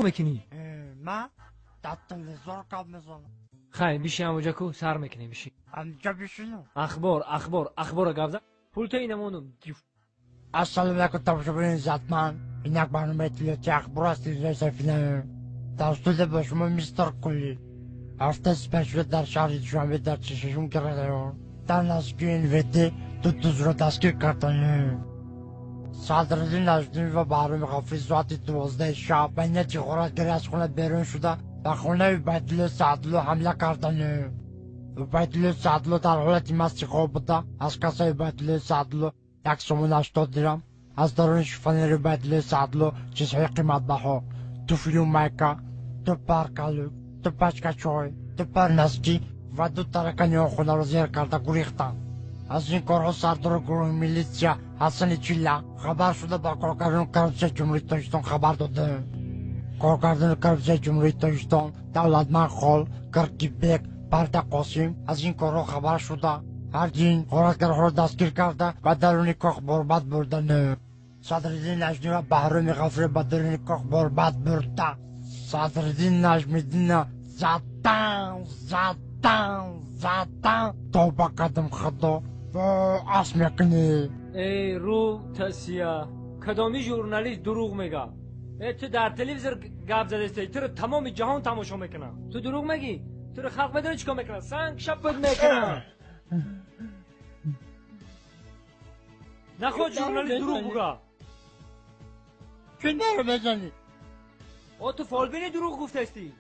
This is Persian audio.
میکنی؟ من در تلویزیون کار میزنم. خیلی بیشی همونجا کو سر میکنی بیشی. همونجا بشینم. اخبار گفته. پول تو اینمونم. السلام علیکم تماشاگران عزتمند. اینک برنامه تلویزیون اخبار است رئیس فیلم. در استودیو با شما میستر کلی. هفته سپشل در شهر دوشنبه در چشمون کرده. در نزدیکی این دو دوست را دستگیر کردند. صدراعظم نجمی و بهرام غفوری ساعت 12 شب بین تظاهراتگری از خانه بیرون شده و خانه عبیدالله سعدالله حمله کردند. عبیدالله سعدالله در حالت مست خواب بوده. از کاسه عبیدالله سعدالله 180 درم، از درون شیفانیر عبیدالله سعدالله چیزهای قیمت بها، دو فیلم میکه، دو پرکالو، دو پشکه چای، دو پرنسکی و دو ترکانی خانه را زیر کرده گریختند. از این کارها سردار گروه میلیسیا حسن چیلا خبر شده با کارگردان کربسه جمهوری تاجیکستان خبر داده. کارگردان کربسه جمهوری تاجیکستان دولتمند خال کرکیبک برده قاسم از این کارها خبر شده. هرچین غارتگرها را دستگیر کرده و درون کاخ برباد بردن. صدراعظم نجمی و بهرام غفوری به درون کاخ برباد برده. صدراعظم نجمیدین زدن توبه قدم خدا و اسم میکنی. ای رو تسیا کدامی ژورنالیست دروغ میگه؟ تو در تلویزیون گپ زده استی تو رو تمام جهان تماشا میکنه. تو دروغ میگی؟ تو رو خلق میدونه چیکار میکنه؟ سنگ شپت میکنه. نخواد ژورنالیست دروغ بگه. چه نرو بزنی؟ تو فالبینی دروغ گفته استی.